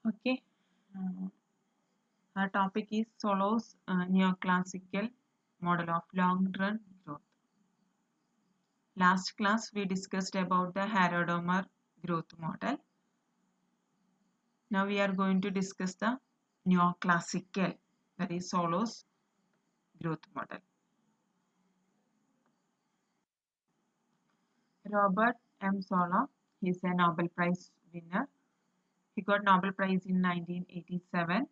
Okay. Our topic is Solo's neoclassical model of long-run growth. Last class we discussed about the Harrod-Omer growth model. Now we are going to discuss the neoclassical, that is Solo's growth model. Robert M. Solow, he is a Nobel Prize winner. He got Nobel Prize in 1987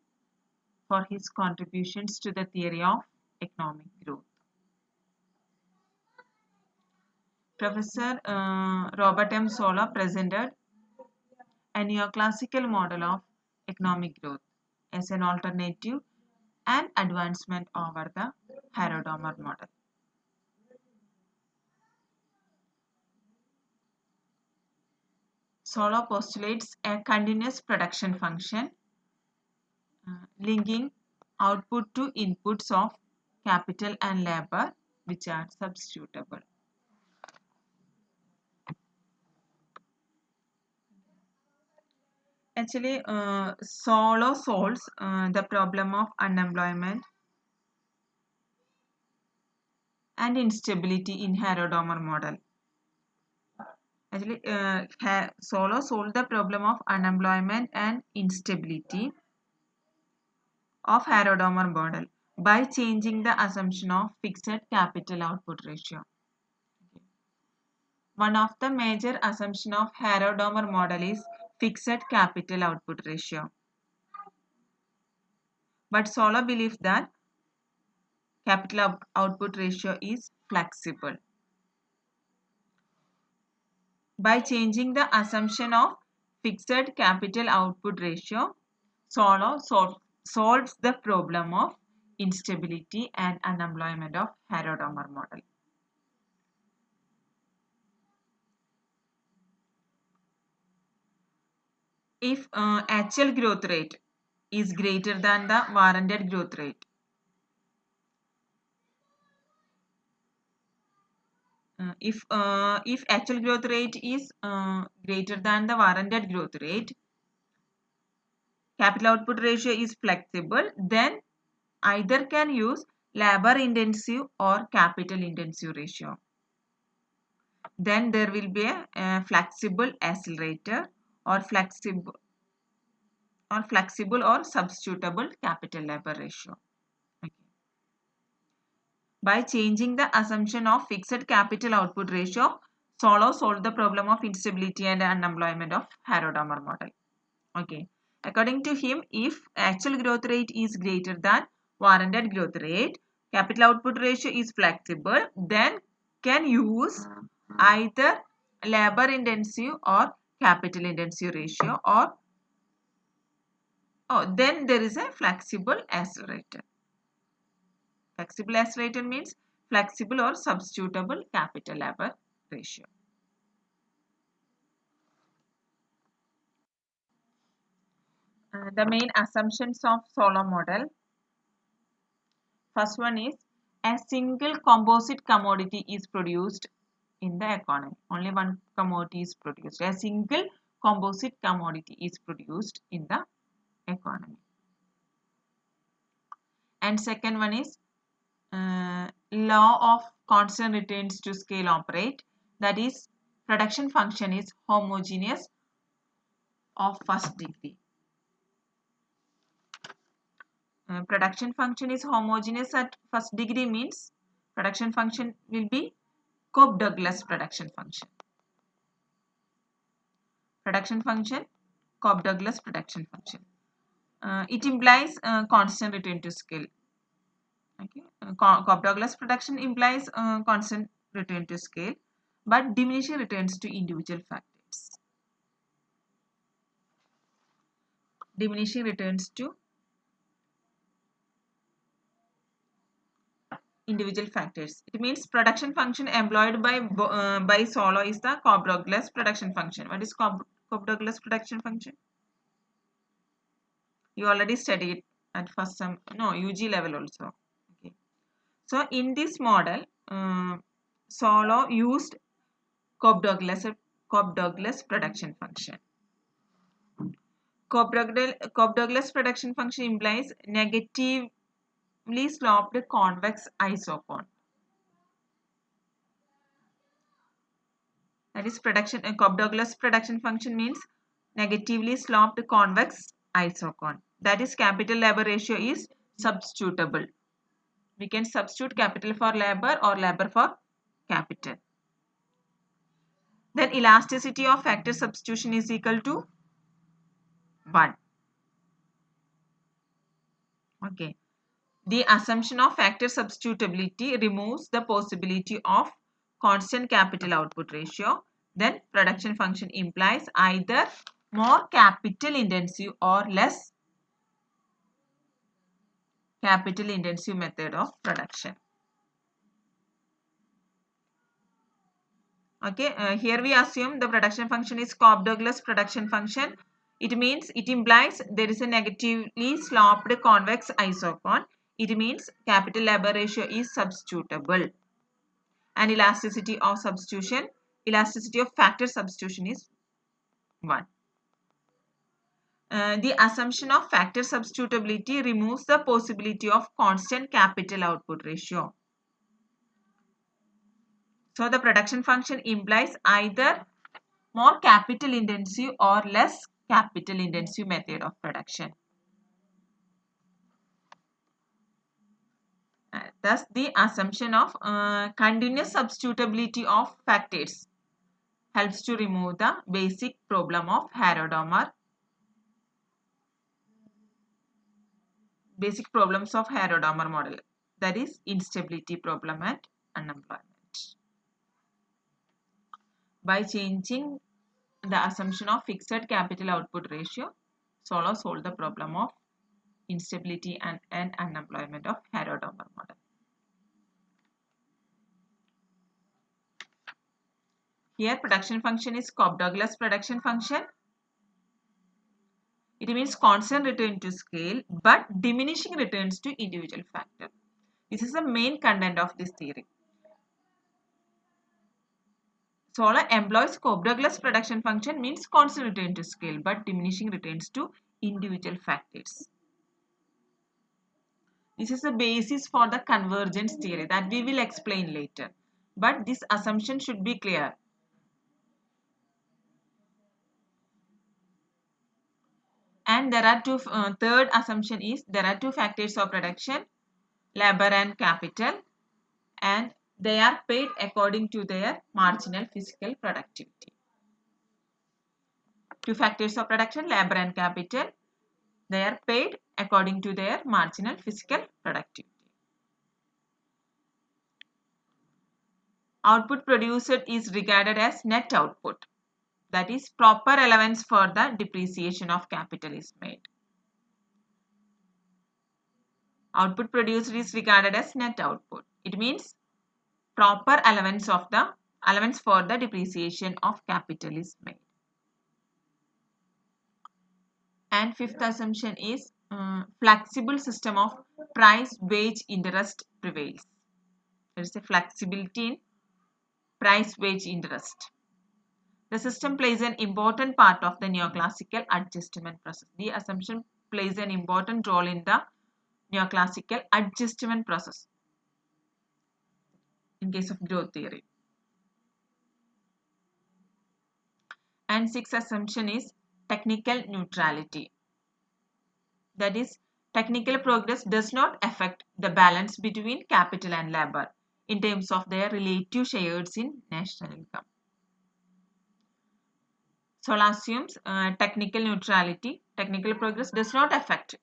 for his contributions to the theory of economic growth. Professor Robert M. Solow presented a neoclassical model of economic growth as an alternative and advancement over the Harrod-Omer model. Solow postulates a continuous production function linking output to inputs of capital and labor which are substitutable. Actually, Solow solves the problem of unemployment and instability in Harrod-Omer model. Actually, Solow solved the problem of unemployment and instability of Harrod-Omer model by changing the assumption of fixed capital output ratio. One of the major assumptions of Harrod-Omer model is fixed capital output ratio. But Solow believes that capital output ratio is flexible. By changing the assumption of fixed capital output ratio, Solow solves the problem of instability and unemployment of Harrod-Omer model. If actual growth rate is greater than the warranted growth rate, if actual growth rate is greater than the warranted growth rate, capital output ratio is flexible, then either can use labor intensive or capital intensive ratio. Then there will be a flexible accelerator or flexible or substitutable capital labor ratio. Okay. By changing the assumption of fixed capital output ratio, Solow solved the problem of instability and unemployment of Harrod-Omer model. Okay. According to him, if actual growth rate is greater than warranted growth rate, capital output ratio is flexible, then can use either labor intensive or capital intensive ratio, or then there is a flexible accelerator. Flexible accelerator means flexible or substitutable capital labor ratio. The main assumptions of Solow model. First one is a single composite commodity is produced in the economy. Only one commodity is produced. A single composite commodity is produced in the economy. And second one is law of constant returns to scale operate. That is, production function is homogeneous of first degree. Production function is homogeneous at first degree means production function will be Cobb-Douglas production function. Production function, Cobb-Douglas production function. It implies constant return to scale. Okay. Cobb-Douglas production implies constant return to scale, but diminishing returns to individual factors. Diminishing returns to individual factors. It means production function employed by Solow is the Cobb-Douglas production function. What is Cobb-Douglas production function? You already studied at first some UG level also. Okay. So in this model, Solow used Cobb-Douglas production function. Cobb-Douglas production function implies negatively sloped convex isocone. That is Cobb-Douglas production function means negatively sloped convex isocone. That is capital labor ratio is substitutable. We can substitute capital for labor or labor for capital. Then elasticity of factor substitution is equal to 1. Okay. The assumption of factor substitutability removes the possibility of constant capital output ratio. Then production function implies either more capital intensive or less capital intensive method of production. Okay, here we assume the production function is Cobb-Douglas production function. It implies there is a negatively sloped convex isocone. It means capital labor ratio is substitutable. And elasticity of factor substitution is 1. The assumption of factor substitutability removes the possibility of constant capital output ratio. So the production function implies either more capital intensive or less capital intensive method of production. Thus, the assumption of continuous substitutability of factors helps to remove the basic problem of Harrod-Domar. Basic problems of Harrod-Domar model, that is instability problem and unemployment. By changing the assumption of fixed capital output ratio, solve the problem of instability and unemployment of Harrod-Domar model. Here production function is Cobb-Douglas production function. It means constant return to scale but diminishing returns to individual factor. This is the main content of this theory. Solar employs Cobb-Douglas production function means constant return to scale but diminishing returns to individual factors. This is the basis for the convergence theory that we will explain later. But this assumption should be clear. And there are third assumption is there are two factors of production, labor and capital, and they are paid according to their marginal physical productivity. Two factors of production, labor and capital, they are paid according to their marginal physical productivity. Output produced is regarded as net output. That is, proper allowance for the depreciation of capital is made. Output produced is regarded as net output. It means proper allowance for the depreciation of capital is made. And fifth assumption is flexible system of price wage interest prevails. There is a flexibility in price wage interest. The system plays an important part of the neoclassical adjustment process. The assumption plays an important role in the neoclassical adjustment process in case of growth theory. And sixth assumption is technical neutrality. That is, technical progress does not affect the balance between capital and labor in terms of their relative shares in national income. Sol assumes technical neutrality. Technical progress does not affect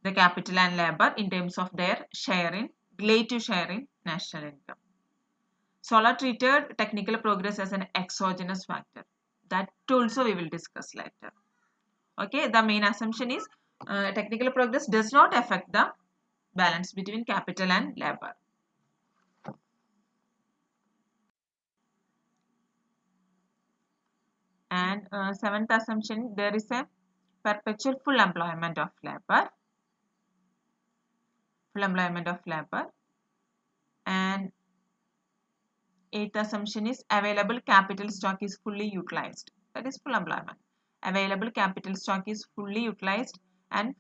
the capital and labor in terms of their relative share in national income. Solar treated technical progress as an exogenous factor. That also we will discuss later. Okay, the main assumption is technical progress does not affect the balance between capital and labor. And seventh assumption, there is a perpetual full employment of labor. Full employment of labor. And eighth assumption is available capital stock is fully utilized. That is full employment. Available capital stock is fully utilized and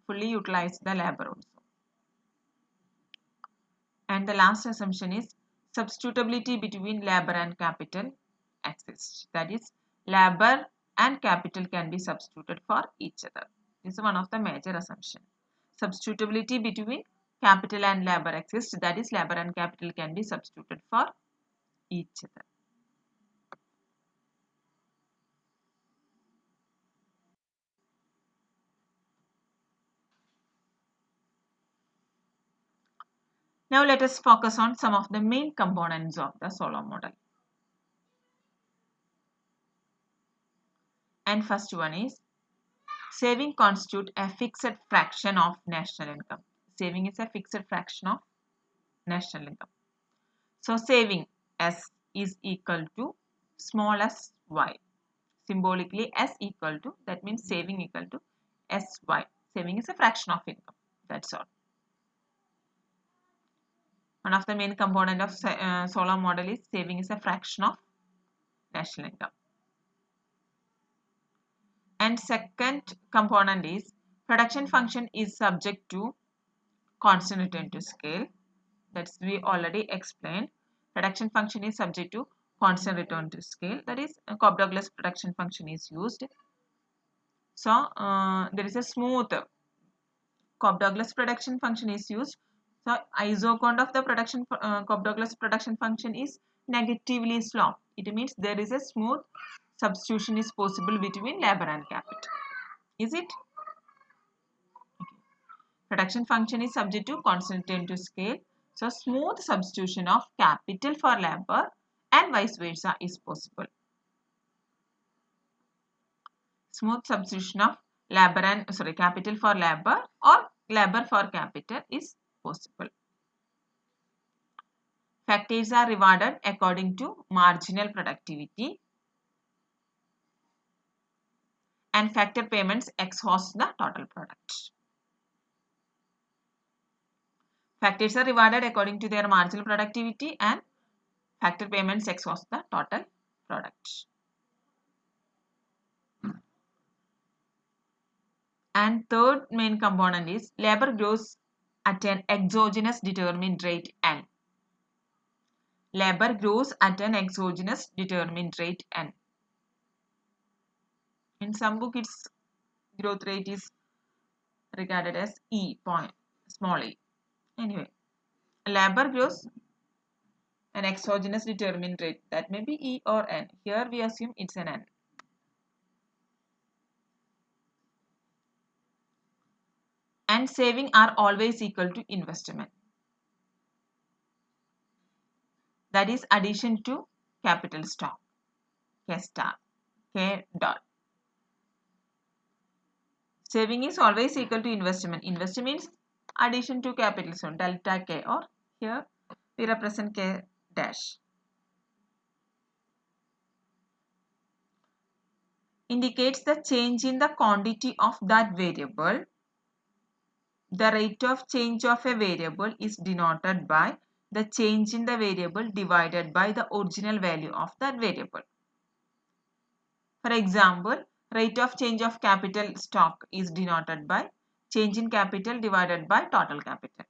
fully utilize the labor also. And the last assumption is substitutability between labor and capital exists. That is, labor and capital can be substituted for each other. This is one of the major assumptions. Substitutability between capital and labor exists. That is, labor and capital can be substituted for each other. Now let us focus on some of the main components of the Solow model. And first one is saving constitute a fixed fraction of national income. Saving is a fixed fraction of national income. So saving S is equal to small s y. Symbolically S equal to, that means saving equal to SY. Saving is a fraction of income. That's all. One of the main component of Solow model is saving is a fraction of national income. And second component is production function is subject to constant return to scale. That's we already explained. Production function is subject to constant return to scale. That is, Cobb-Douglas production function is used. So there is a smooth Cobb-Douglas production function is used. So isocont of the production Cobb-Douglas production function is negatively sloped. It means there is a smooth substitution is possible between labor and capital. Is it? Okay. Production function is subject to constant return to scale. So smooth substitution of capital for labor and vice versa is possible. Smooth substitution of capital for labor or labor for capital is possible. Factors are rewarded according to marginal productivity, and factor payments exhaust the total product. Factors are rewarded according to their marginal productivity and factor payments exhaust the total product. And third main component is labor grows at an exogenous determined rate N. Labor grows at an exogenous determined rate N. In some book, its growth rate is regarded as E point, small e. Anyway, labor grows an exogenous determined rate, that may be E or N. Here we assume it's an N. And saving are always equal to investment. That is addition to capital stock, K star, K dot. Saving is always equal to investment. Investment means addition to capital stock, delta K, or here we represent K dash. Indicates the change in the quantity of that variable. The rate of change of a variable is denoted by the change in the variable divided by the original value of that variable. For example, rate of change of capital stock is denoted by change in capital divided by total capital.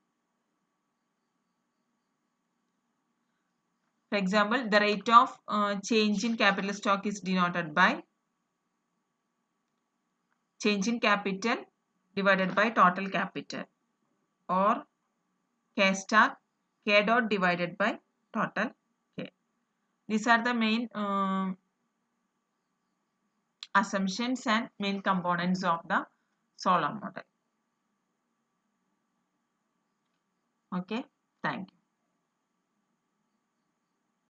For example, the rate of change in capital stock is denoted by change in capital divided by total capital, or K star K dot divided by total K. These are the main assumptions and main components of the Solow model. Okay, thank you.